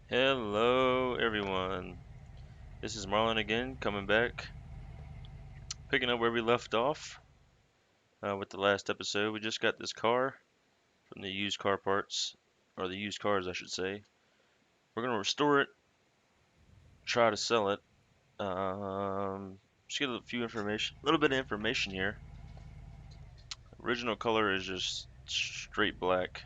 Hello, everyone. This is Marlon again, coming back, picking up where we left off with the last episode. We just got this car from the used car parts, or the used cars, I should say. We're gonna restore it, try to sell it. Just get a little bit of information here. Original color is just straight black.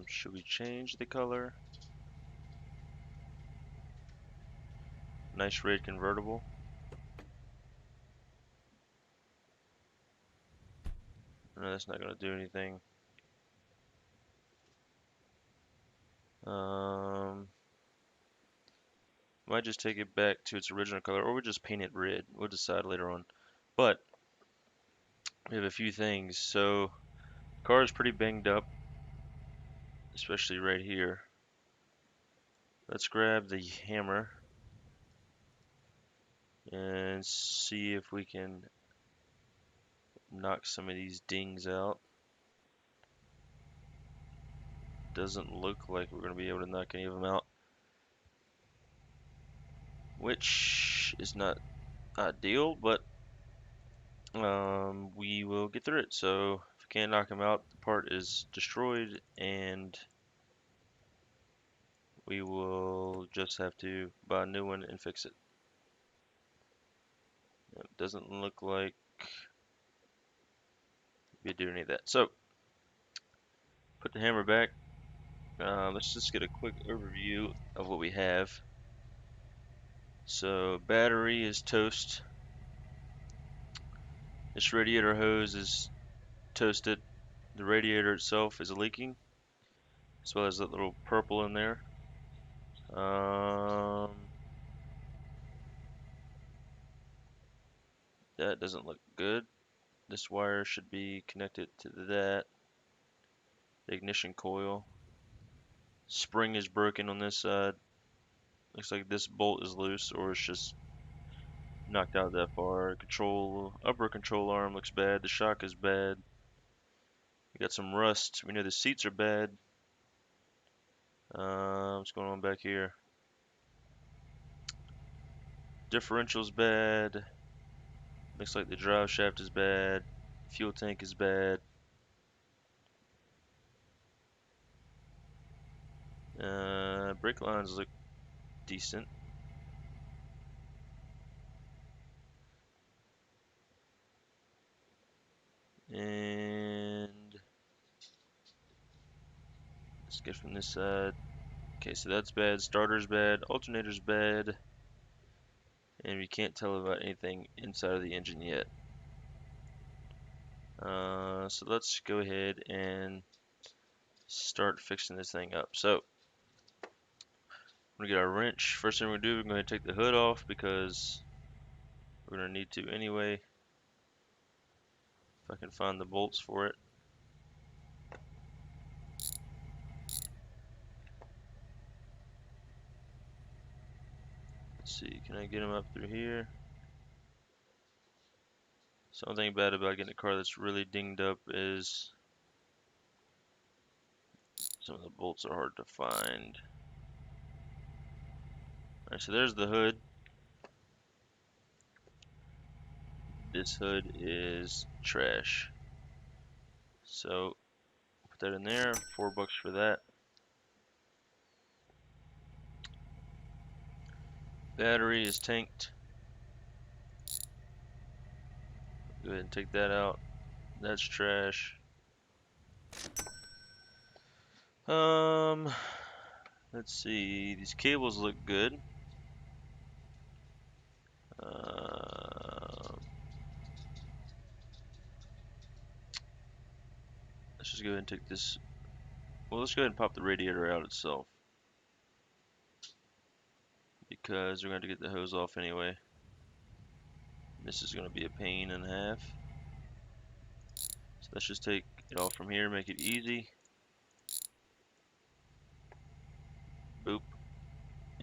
Should we change the color? Nice red convertible. No, that's not gonna do anything. Um, Might just take it back to its original color, or we'll just paint it red. We'll decide later on. But we have a few things. So, the car is pretty banged up, especially right here. Let's grab the hammer and see if we can knock some of these dings out. Doesn't look like we're going to be able to knock any of them out, which is not ideal, but we will get through it. So, if we can't knock them out, the part is destroyed, and we will just have to buy a new one and fix it. It doesn't look like we do any of that. So, put the hammer back. Let's just get a quick overview of what we have. So, battery is toast. This radiator hose is toasted. The radiator itself is leaking, as well as that little purple in there. That doesn't look good. This wire should be connected to that. The ignition coil. Spring is broken on this side. Looks like this bolt is loose, or it's just knocked out that far. Upper control arm looks bad. The shock is bad. We got some rust. We know the seats are bad. What's going on back here? Differential's bad. Looks like the drive shaft is bad. Fuel tank is bad. Brake lines look decent. And let's get from this side. Okay, so that's bad. Starter's bad. Alternator's bad. And we can't tell about anything inside of the engine yet. So let's go ahead and start fixing this thing up. So we're gonna get our wrench. First thing we're gonna do, we're gonna take the hood off because we're gonna need to anyway. If I can find the bolts for it. Let's see, can I get them up through here? Something bad about getting a car that's really dinged up is some of the bolts are hard to find. Alright, so there's the hood. This hood is trash. So put that in there, $4 for that. Battery is tanked. Go ahead and take that out. That's trash. Let's see. These cables look good. Let's just go ahead and take this. Well, let's go ahead and pop the radiator out itself, because we're going to get the hose off anyway. This is going to be a pain and a half. So let's just take it off from here, make it easy. Boop.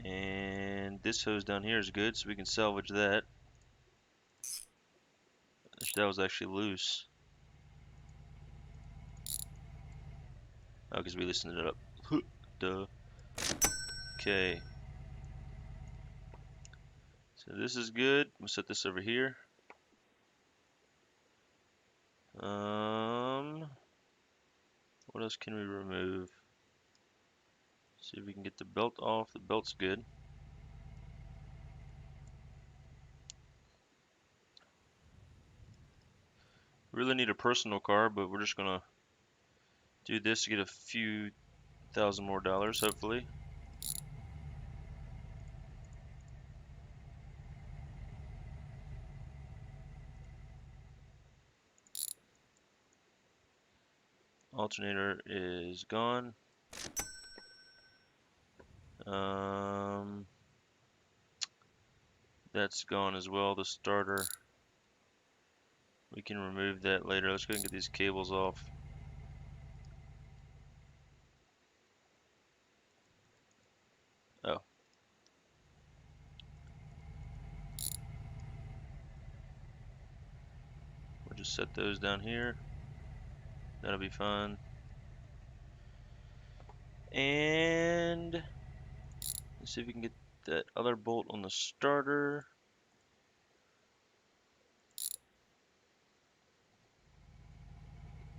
And this hose down here is good, so we can salvage that. That was actually loose. Oh, because we loosened it up. duh. Okay. So this is good. We'll set this over here. What else can we remove? See if we can get the belt off. The belt's good. Really need a personal car, but we're just gonna do this to get a few thousand more dollars, hopefully. Alternator is gone. That's gone as well. The starter, we can remove that later. Let's go and get these cables off. Oh. We'll just set those down here. That'll be fun. And let's see if we can get that other bolt on the starter.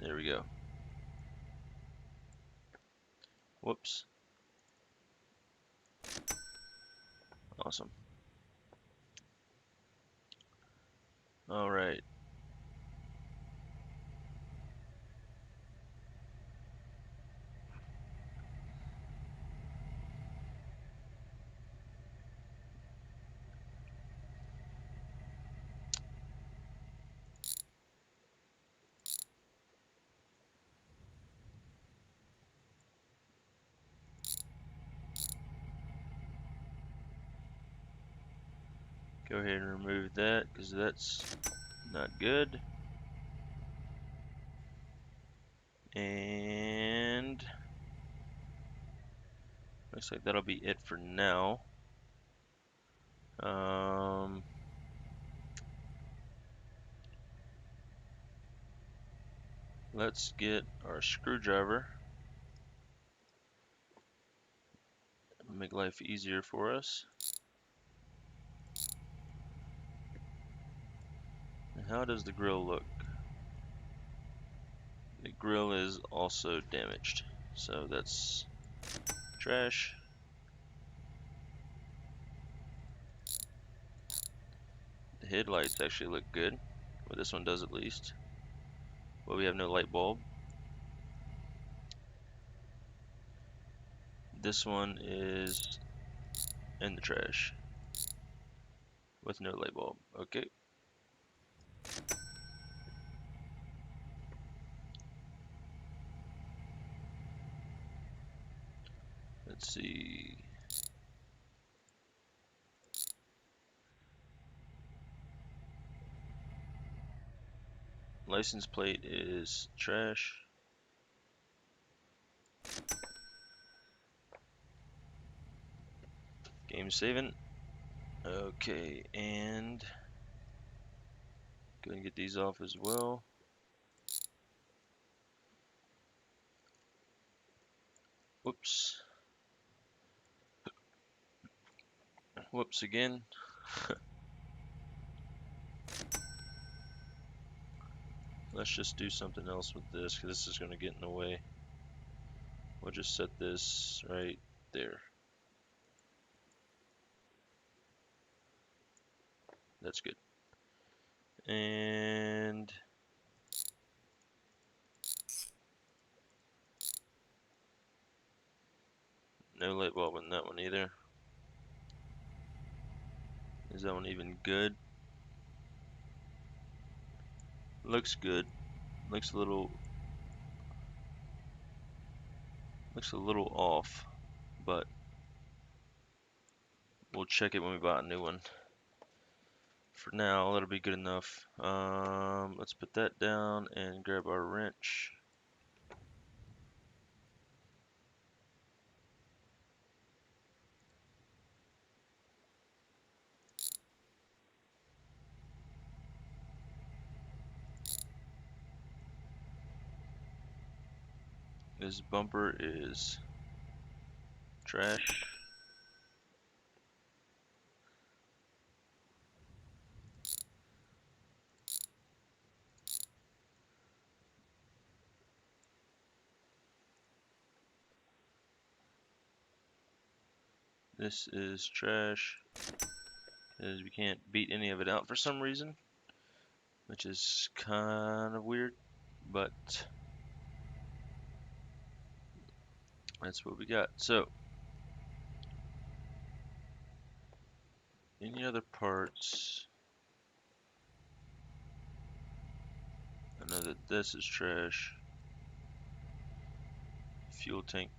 There we go. Whoops. Awesome. All right. Go ahead and remove that because that's not good. And looks like that'll be it for now. Let's get our screwdriver. Make life easier for us. And how does the grill look? The grill is also damaged, so that's trash. The headlights actually look good. Well, this one does at least. But we have no light bulb. This one is in the trash with no light bulb. Okay. Let's see. License plate is trash. Game saving. Okay, and go and get these off as well. Whoops. Whoops again. Let's just do something else with this because this is going to get in the way. We'll just set this right there. That's good. And no light bulb in that one either. Is that one even good? Looks good. Looks a little off, but we'll check it when we buy a new one. For now, that'll be good enough. Let's put that down and grab our wrench. This bumper is Trash. This is trash, because we can't beat any of it out for some reason, which is kind of weird, but that's what we got. So, any other parts? I know that this is trash. Fuel tank.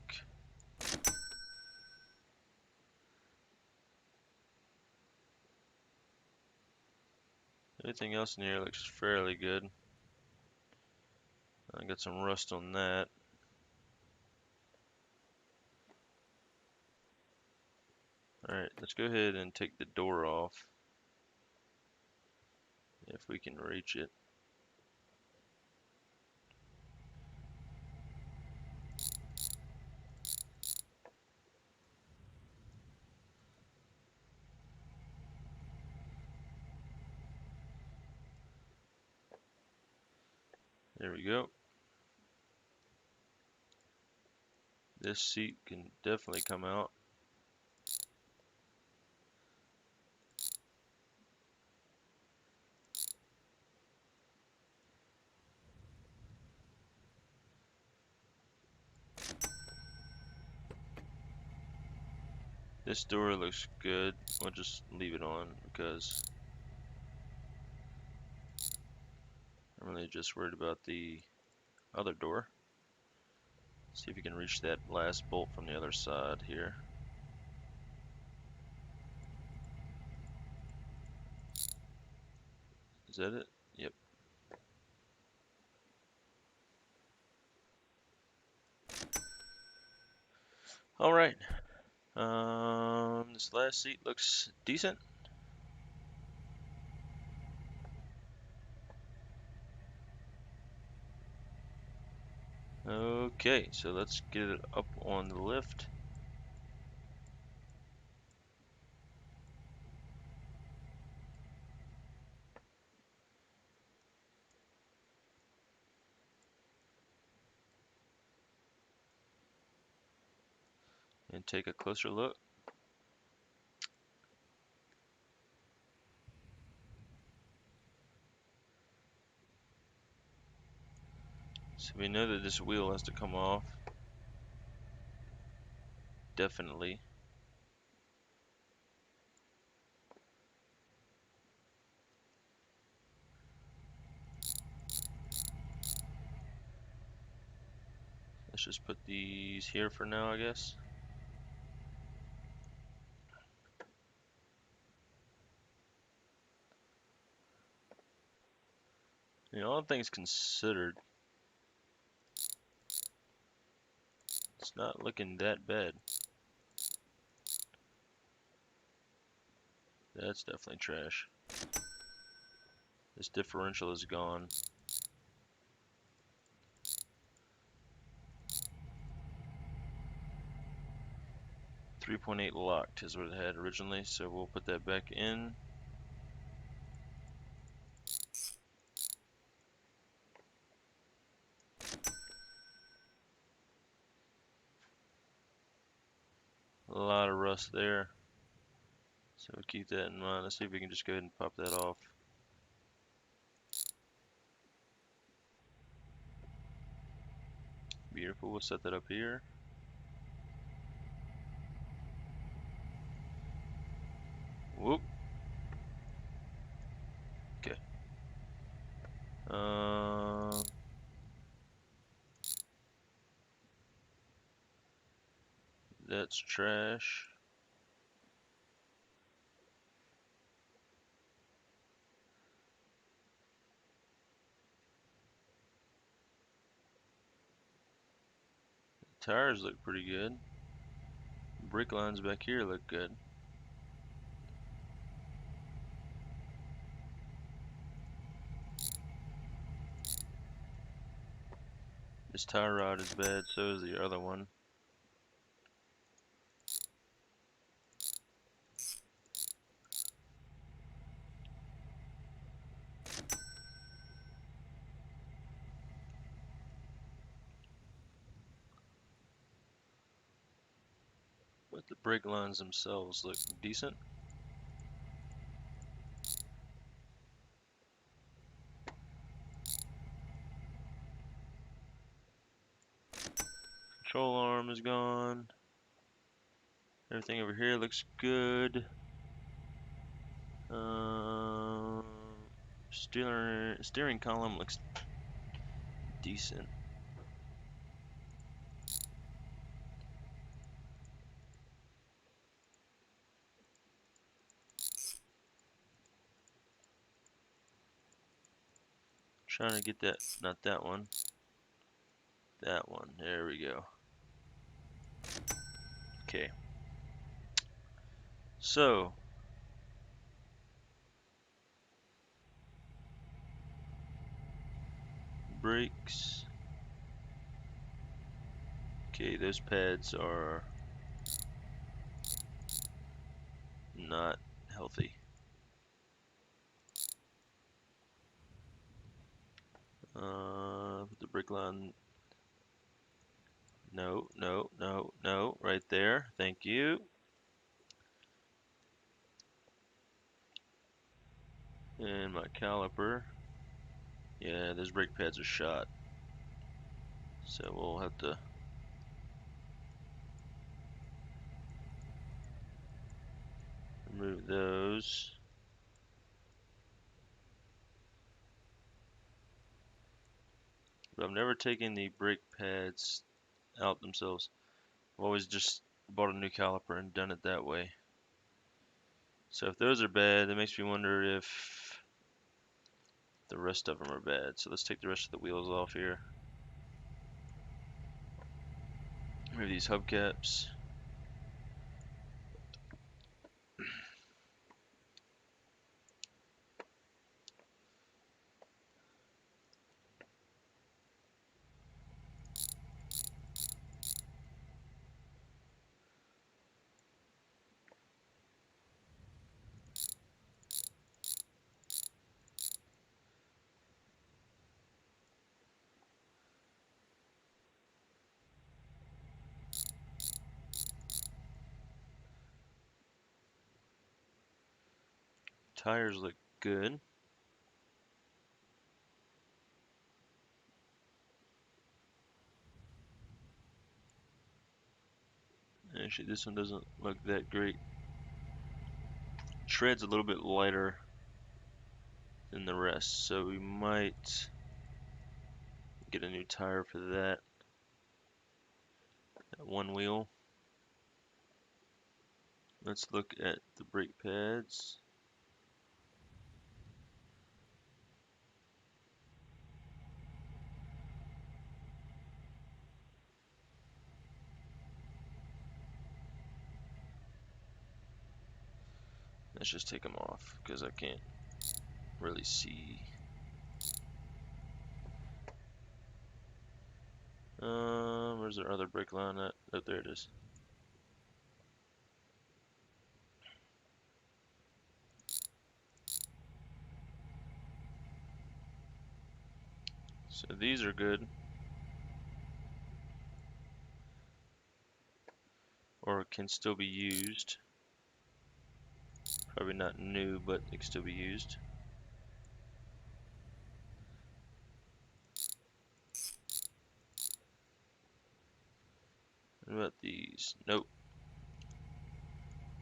Everything else in here looks fairly good. I got some rust on that. Alright, let's go ahead and take the door off, if we can reach it. There we go. This seat can definitely come out. This door looks good. We'll just leave it on because I'm really just worried about the other door. See if we can reach that last bolt from the other side here. Is that it? Yep. Alright. This last seat looks decent. Okay, so let's get it up on the lift. And take a closer look. So we know that this wheel has to come off. Definitely. Let's just put these here for now, I guess. You know, all things considered, it's not looking that bad. That's definitely trash. This differential is gone. 3.8 locked is what it had originally, so we'll put that back in. A lot of rust there, so we'll keep that in mind. Let's see if we can just go ahead and pop that off. Beautiful, we'll set that up here. Whoop. Okay. That's trash. Tires look pretty good. Brake lines back here look good. This tire rod is bad, so is the other one. But the brake lines themselves look decent. Control arm is gone. Everything over here looks good. Steering column looks decent. Trying to get that, not that one. That one. There we go. Okay. So, brakes. Okay, those pads are not healthy. Put the brake line. No, no, no, no. Right there. Thank you. And my caliper. Yeah, those brake pads are shot. So we'll have to remove those. But I've never taken the brake pads out themselves. I've always just bought a new caliper and done it that way. So if those are bad, that makes me wonder if the rest of them are bad. So let's take the rest of the wheels off here. Remove these hubcaps. Tires look good. Actually, this one doesn't look that great. Tread's a little bit lighter than the rest, so we might get a new tire for that one wheel. Let's look at the brake pads. Let's just take them off because I can't really see. Where's our other brake line at? Oh, there it is. So these are good. Or can still be used. Probably not new, but it can still be used. What about these? Nope.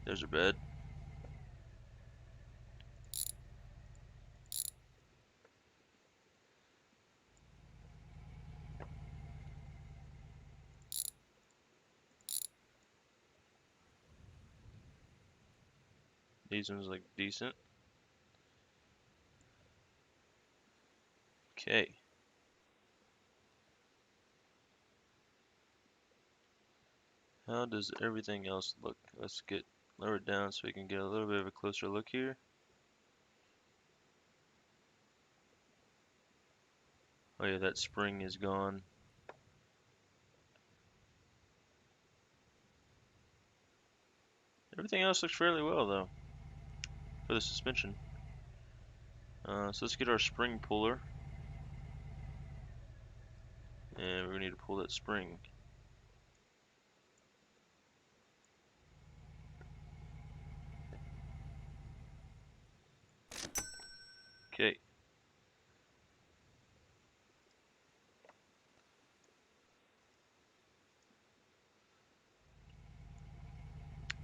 Those are bad. These ones look decent. Okay. How does everything else look? Let's get lowered down so we can get a little bit of a closer look here. Oh yeah, that spring is gone. Everything else looks fairly well though, for the suspension. So let's get our spring puller. And we need to pull that spring.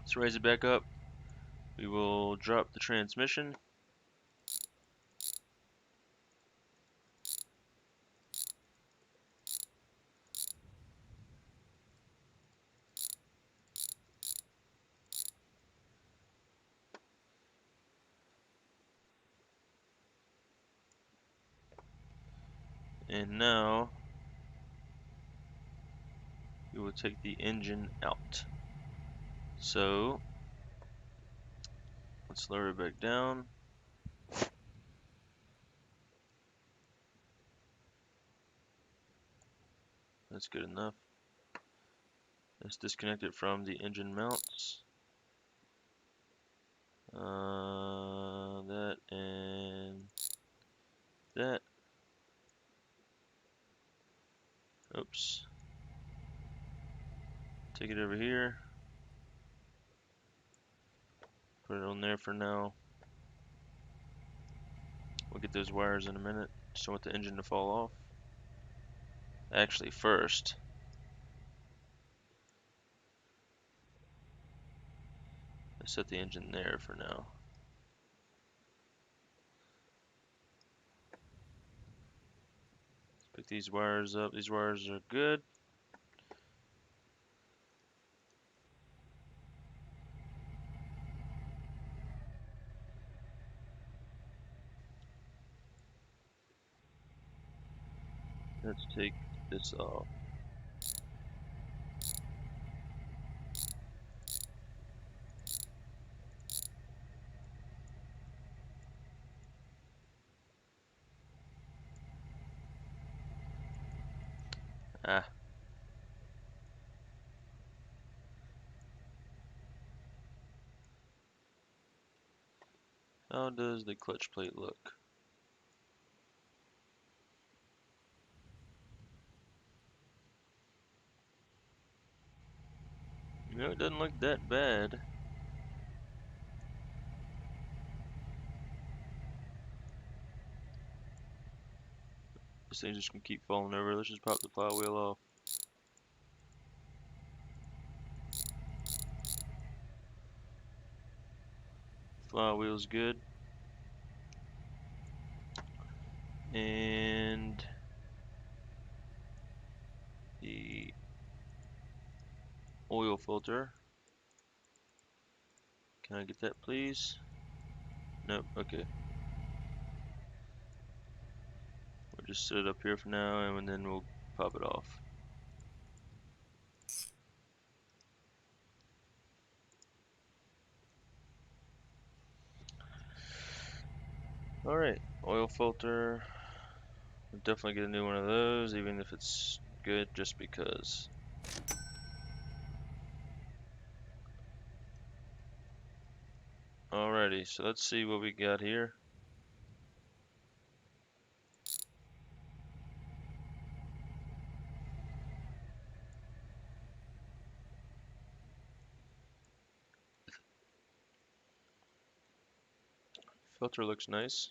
Let's raise it back up. We will drop the transmission. And now we will take the engine out. So let's lower it back down. That's good enough. Let's disconnect it from the engine mounts. That and that. Oops. Take it over here. Put it on there for now. We'll get those wires in a minute. Just don't want the engine to fall off. Actually, first, let's set the engine there for now. Let's pick these wires up. These wires are good. Let's take this off. Ah. How does the clutch plate look? You know, it doesn't look that bad. This thing's just gonna keep falling over. Let's just pop the flywheel off. Flywheel's good. And the oil filter. Can I get that, please? Nope, okay. We'll just set it up here for now, and then we'll pop it off. Alright, oil filter. We'll definitely get a new one of those, even if it's good, just because. Alrighty, so let's see what we got here. Filter looks nice.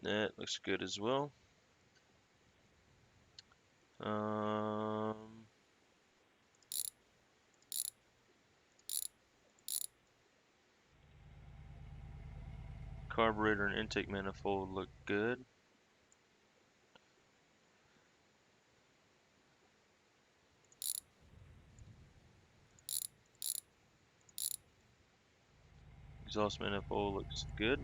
That looks good as well. Carburetor and intake manifold look good. Exhaust manifold looks good.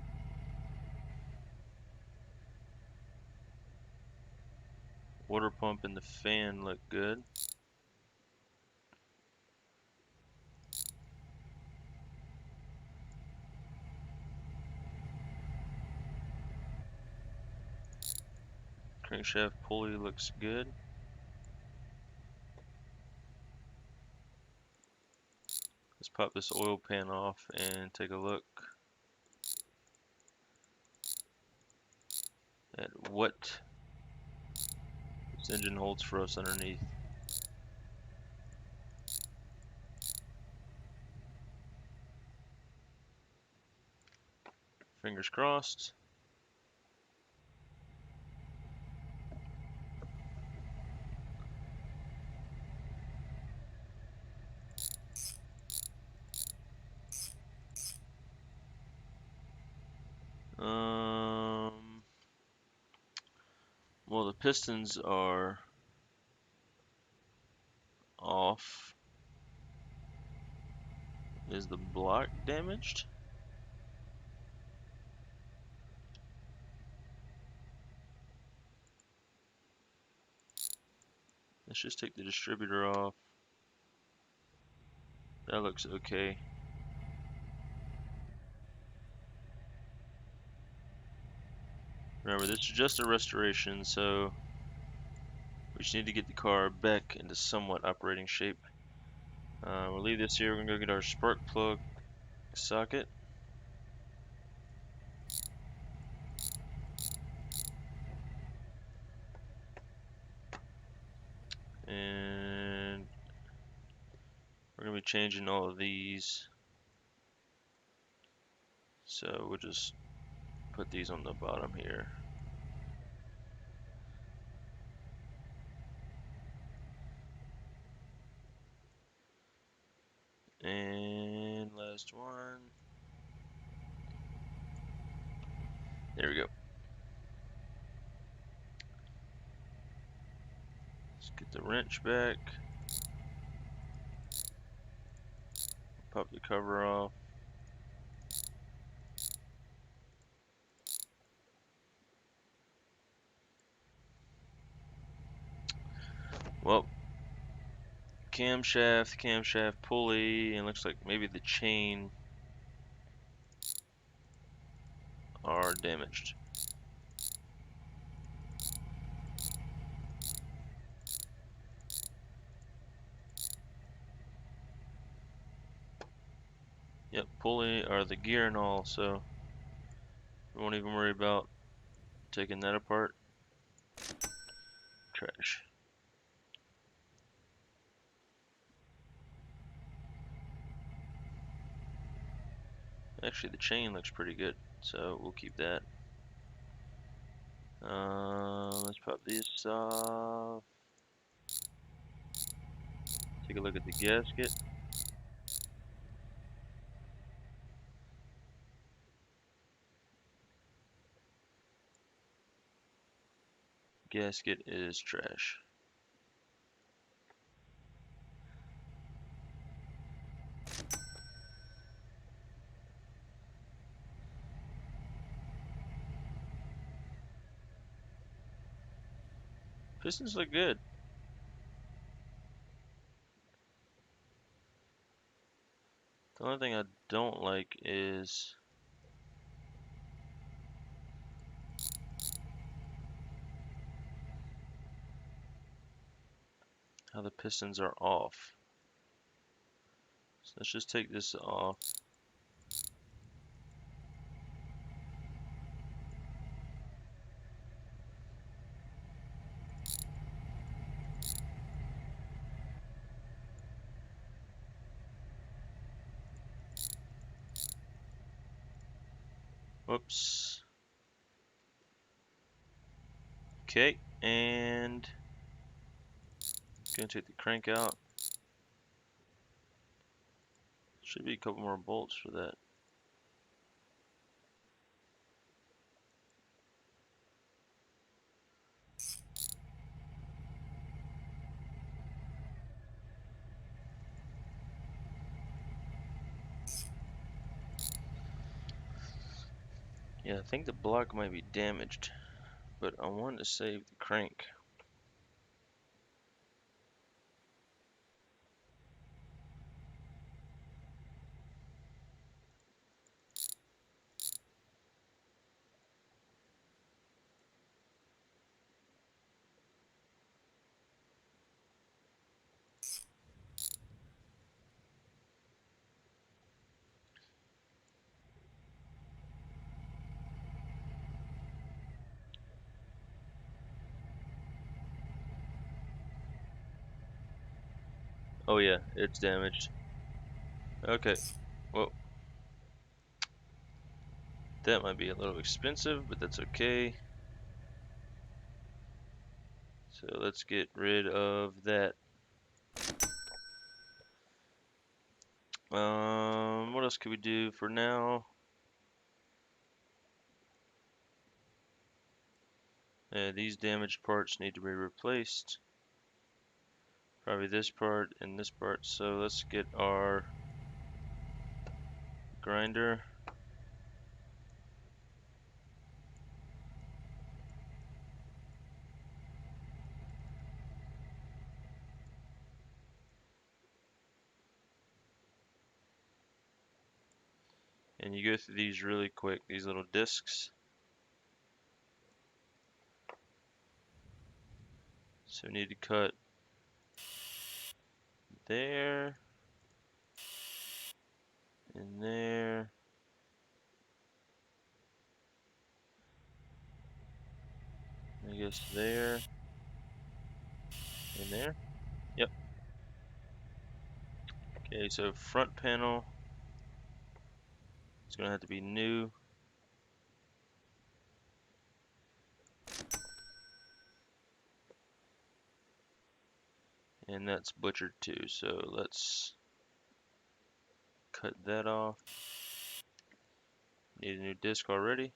Water pump and the fan look good. Crankshaft pulley looks good. Let's pop this oil pan off and take a look at what this engine holds for us underneath. Fingers crossed. pistons are off. Is the block damaged? Let's just take the distributor off. That looks okay. Remember, this is just a restoration, so we just need to get the car back into somewhat operating shape. We'll leave this here. We're gonna go get our spark plug socket. And we're gonna be changing all of these. So we'll just put these on the bottom here. And last one. There we go. Let's get the wrench back. Pop the cover off. Well, camshaft, pulley, and looks like maybe the chain are damaged. Yep, pulley are the gear and all, so we won't even worry about taking that apart. Trash. Actually, the chain looks pretty good, so we'll keep that. Let's pop this off. Take a look at the gasket. Gasket is trash. Pistons look good. The only thing I don't like is how the pistons are off. So let's just take this off. Whoops. Okay, and gonna take the crank out. Should be a couple more bolts for that. Yeah, I think the block might be damaged, but I want to save the crank. Oh yeah, it's damaged. Okay, well, that might be a little expensive, but that's okay. So let's get rid of that. What else could we do for now? These damaged parts need to be replaced. Probably this part and this part. So let's get our grinder. And you go through these really quick, these little discs. So we need to cut there, and there, I guess there, and there. Yep. Okay, so front panel is gonna have to be new. And that's butchered too, so let's cut that off. Need a new disc already.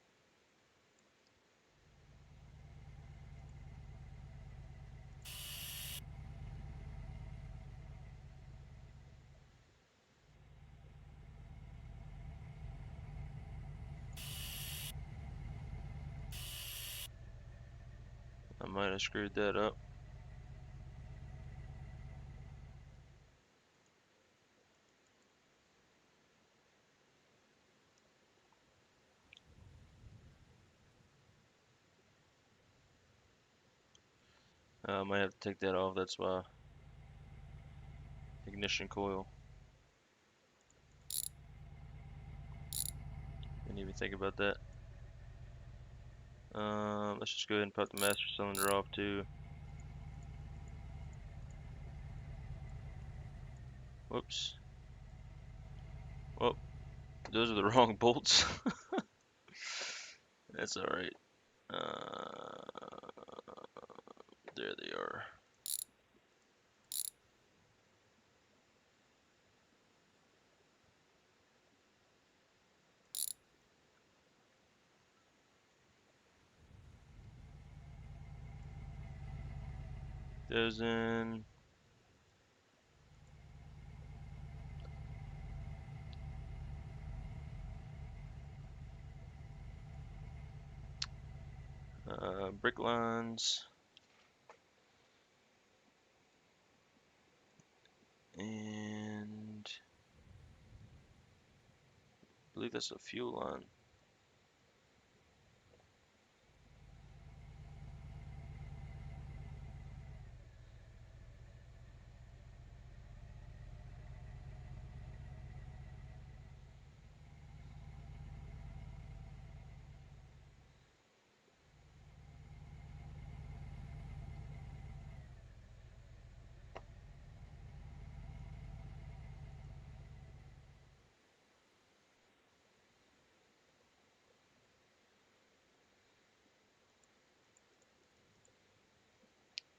I might have screwed that up. I might have to take that off, that's why. Ignition coil. Didn't even think about that. Let's just go ahead and pop the master cylinder off too. Whoops. Well, those are the wrong bolts. That's alright. There they are. Those in. Brick lines. And I believe that's a fuel line.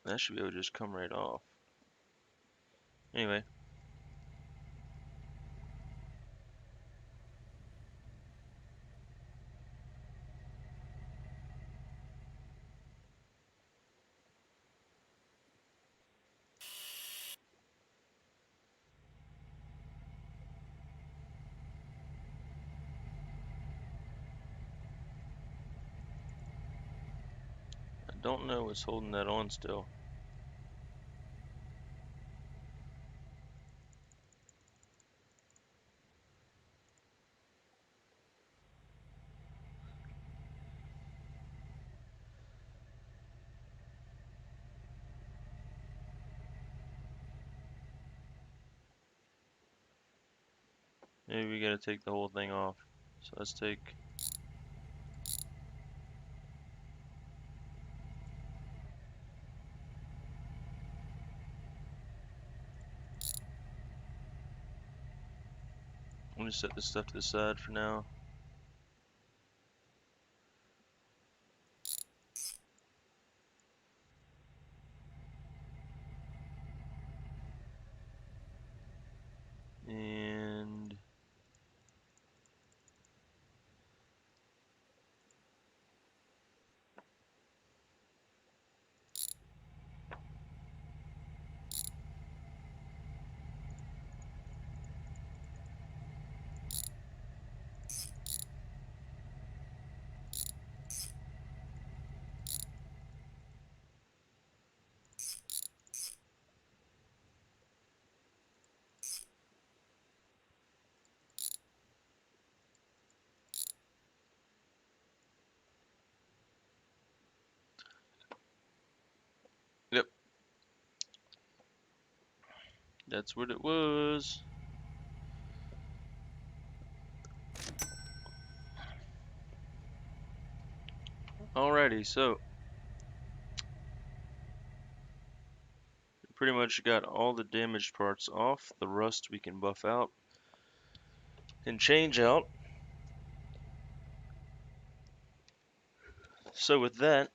That should be able to just come right off. Anyway. I don't know what's holding that on still. Maybe we gotta take the whole thing off. So let's take. I'm gonna set this stuff to the side for now. And That's what it was. Alrighty, so pretty much got all the damaged parts off. The rust we can buff out and change out. So with that,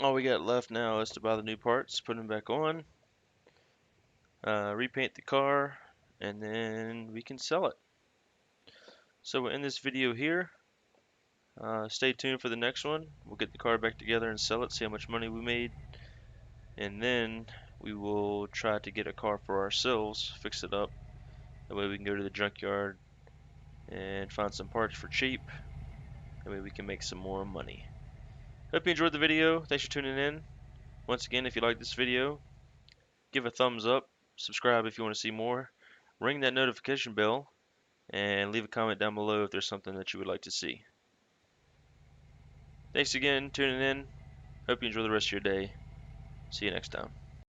all we got left now is to buy the new parts, put them back on, repaint the car, and then we can sell it. So we'll end this video here. Stay tuned for the next one. We'll get the car back together and sell it, see how much money we made, and then we will try to get a car for ourselves, fix it up. That way we can go to the junkyard and find some parts for cheap. That way we can make some more money. Hope you enjoyed the video. Thanks for tuning in. Once again, if you like this video, give a thumbs up, subscribe if you want to see more, ring that notification bell, and leave a comment down below if there's something that you would like to see. Thanks again tuning in. Hope you enjoy the rest of your day. See you next time.